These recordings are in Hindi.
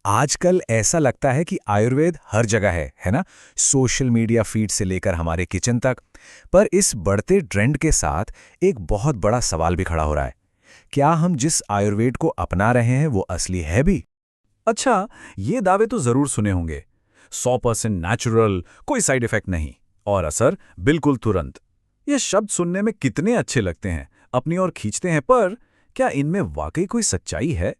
आजकल ऐसा लगता है कि आयुर्वेद हर जगह है ना? सोशल मीडिया फीड से लेकर हमारे किचन तक। पर इस बढ़ते ट्रेंड के साथ एक बहुत बड़ा सवाल भी खड़ा हो रहा है। क्या हम जिस आयुर्वेद को अपना रहे हैं वो असली है भी? अच्छा, ये दावे तो जरूर सुने होंगे। 100% नेचुरल, कोई साइड इफेक्ट नहीं और असर बिल्कुल तुरंत। ये शब्द सुनने में कितने अच्छे लगते हैं, अपनी ओर खींचते हैं, पर क्या इनमें वाकई कोई सच्चाई है?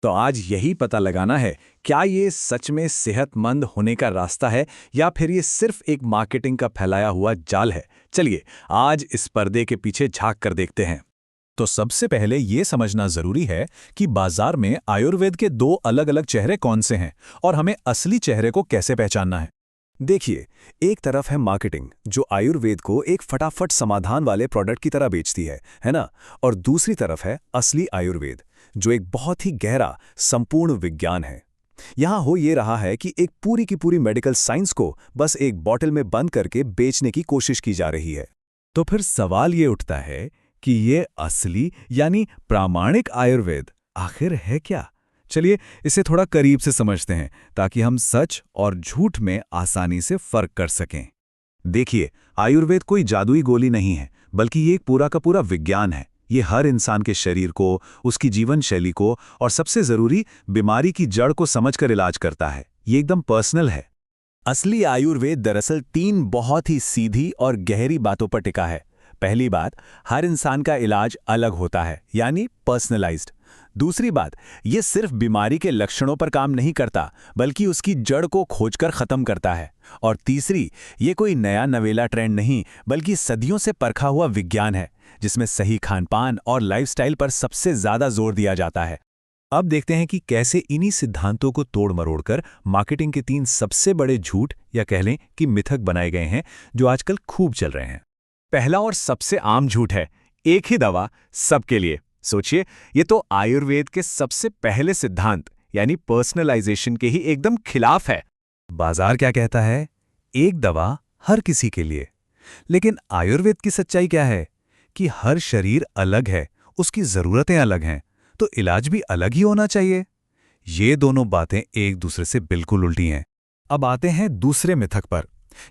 तो आज यही पता लगाना है, क्या ये सच में सेहतमंद होने का रास्ता है या फिर ये सिर्फ एक मार्केटिंग का फैलाया हुआ जाल है। चलिए आज इस पर्दे के पीछे झांक कर देखते हैं। तो सबसे पहले ये समझना जरूरी है कि बाजार में आयुर्वेद के दो अलग अलग चेहरे कौन से हैं और हमें असली चेहरे को कैसे पहचानना है। देखिए, एक तरफ है मार्केटिंग जो आयुर्वेद को एक फटाफट समाधान वाले प्रोडक्ट की तरह बेचती है ना? और दूसरी तरफ है असली आयुर्वेद जो एक बहुत ही गहरा संपूर्ण विज्ञान है। यहाँ हो ये रहा है कि एक पूरी की पूरी मेडिकल साइंस को बस एक बॉटल में बंद करके बेचने की कोशिश की जा रही है। तो फिर सवाल ये उठता है कि ये असली यानी प्रामाणिक आयुर्वेद आखिर है क्या? चलिए इसे थोड़ा करीब से समझते हैं ताकि हम सच और झूठ में आसानी से फर्क कर सकें। देखिए, आयुर्वेद कोई जादुई गोली नहीं है, बल्कि ये एक पूरा का पूरा विज्ञान है। ये हर इंसान के शरीर को, उसकी जीवन शैली को और सबसे जरूरी बीमारी की जड़ को समझकर इलाज करता है। ये एकदम पर्सनल है। असली आयुर्वेद दरअसल 3 बहुत ही सीधी और गहरी बातों पर टिका है। पहली बात, हर इंसान का इलाज अलग होता है, यानी पर्सनलाइज्ड। दूसरी बात, ये सिर्फ बीमारी के लक्षणों पर काम नहीं करता, बल्कि उसकी जड़ को खोजकर खत्म करता है। और तीसरी, ये कोई नया नवेला ट्रेंड नहीं, बल्कि सदियों से परखा हुआ विज्ञान है, जिसमें सही खानपान और लाइफस्टाइल पर सबसे ज्यादा जोर दिया जाता है। अब देखते हैं कि कैसे इन्हीं सिद्धांतों को तोड़ मरोड़कर मार्केटिंग के 3 सबसे बड़े झूठ या कह लें कि मिथक बनाए गए हैं, जो आजकल खूब चल रहे हैं। पहला और सबसे आम झूठ है, एक ही दवा सबके लिए। सोचिए, ये तो आयुर्वेद के सबसे पहले सिद्धांत यानी पर्सनलाइजेशन के ही एकदम खिलाफ है। बाजार क्या कहता है? एक दवा हर किसी के लिए। लेकिन आयुर्वेद की सच्चाई क्या है कि हर शरीर अलग है, उसकी जरूरतें अलग हैं, तो इलाज भी अलग ही होना चाहिए। ये दोनों बातें एक दूसरे से बिल्कुल उल्टी हैं। अब आते हैं दूसरे मिथक पर।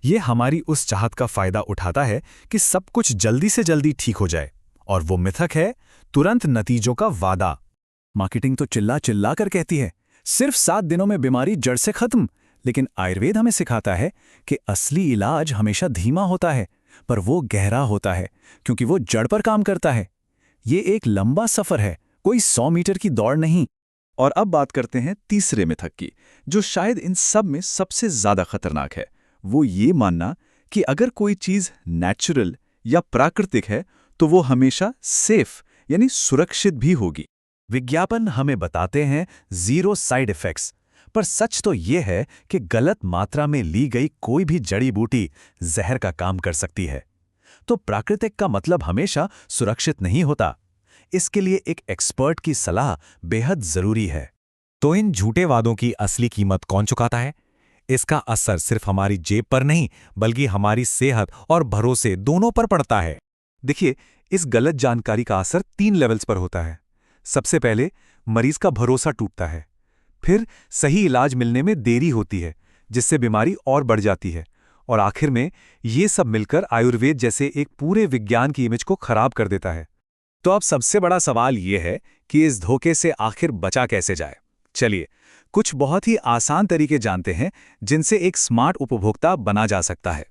यह हमारी उस चाहत का फायदा उठाता है कि सब कुछ जल्दी से जल्दी ठीक हो जाए, और वो मिथक है तुरंत नतीजों का वादा। मार्केटिंग तो चिल्ला चिल्ला कर कहती है सिर्फ 7 दिनों में बीमारी जड़ से खत्म, लेकिन आयुर्वेद हमें सिखाता है कि असली इलाज हमेशा धीमा होता है, पर वो गहरा होता है, क्योंकि वो जड़ पर काम करता है। ये एक लंबा सफर है, कोई 100 मीटर की दौड़ नहीं। और अब बात करते हैं तीसरे मिथक की, जो शायद इन सब में सबसे ज्यादा खतरनाक है। वो ये मानना कि अगर कोई चीज नेचुरल या प्राकृतिक है तो वो हमेशा सेफ यानी सुरक्षित भी होगी। विज्ञापन हमें बताते हैं 0 साइड इफेक्ट्स, पर सच तो ये है कि गलत मात्रा में ली गई कोई भी जड़ी बूटी जहर का काम कर सकती है। तो प्राकृतिक का मतलब हमेशा सुरक्षित नहीं होता। इसके लिए एक एक्सपर्ट की सलाह बेहद जरूरी है। तो इन झूठे वादों की असली कीमत कौन चुकाता है? इसका असर सिर्फ हमारी जेब पर नहीं, बल्कि हमारी सेहत और भरोसे दोनों पर पड़ता है। देखिए, इस गलत जानकारी का असर 3 लेवल्स पर होता है। सबसे पहले मरीज का भरोसा टूटता है, फिर सही इलाज मिलने में देरी होती है, जिससे बीमारी और बढ़ जाती है, और आखिर में ये सब मिलकर आयुर्वेद जैसे एक पूरे विज्ञान की इमेज को खराब कर देता है। तो अब सबसे बड़ा सवाल ये है कि इस धोखे से आखिर बचा कैसे जाए। चलिए कुछ बहुत ही आसान तरीके जानते हैं जिनसे एक स्मार्ट उपभोक्ता बना जा सकता है।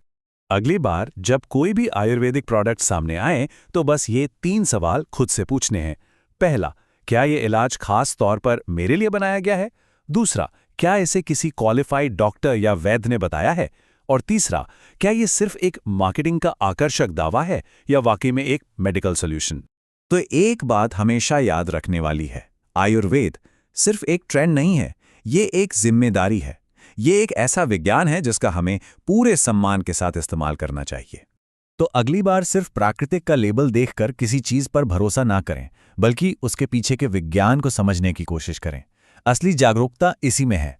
अगली बार जब कोई भी आयुर्वेदिक प्रोडक्ट सामने आए तो बस ये 3 सवाल खुद से पूछने हैं। पहला, क्या ये इलाज खास तौर पर मेरे लिए बनाया गया है? दूसरा, क्या इसे किसी क्वालिफाइड डॉक्टर या वैद्य ने बताया है? और तीसरा, क्या ये सिर्फ एक मार्केटिंग का आकर्षक दावा है या वाकई में एक मेडिकल सॉल्यूशन? तो एक बात हमेशा याद रखने वाली है, आयुर्वेद सिर्फ एक ट्रेंड नहीं है, ये एक जिम्मेदारी है। ये एक ऐसा विज्ञान है जिसका हमें पूरे सम्मान के साथ इस्तेमाल करना चाहिए। तो अगली बार सिर्फ प्राकृतिक का लेबल देखकर किसी चीज पर भरोसा ना करें, बल्कि उसके पीछे के विज्ञान को समझने की कोशिश करें। असली जागरूकता इसी में है।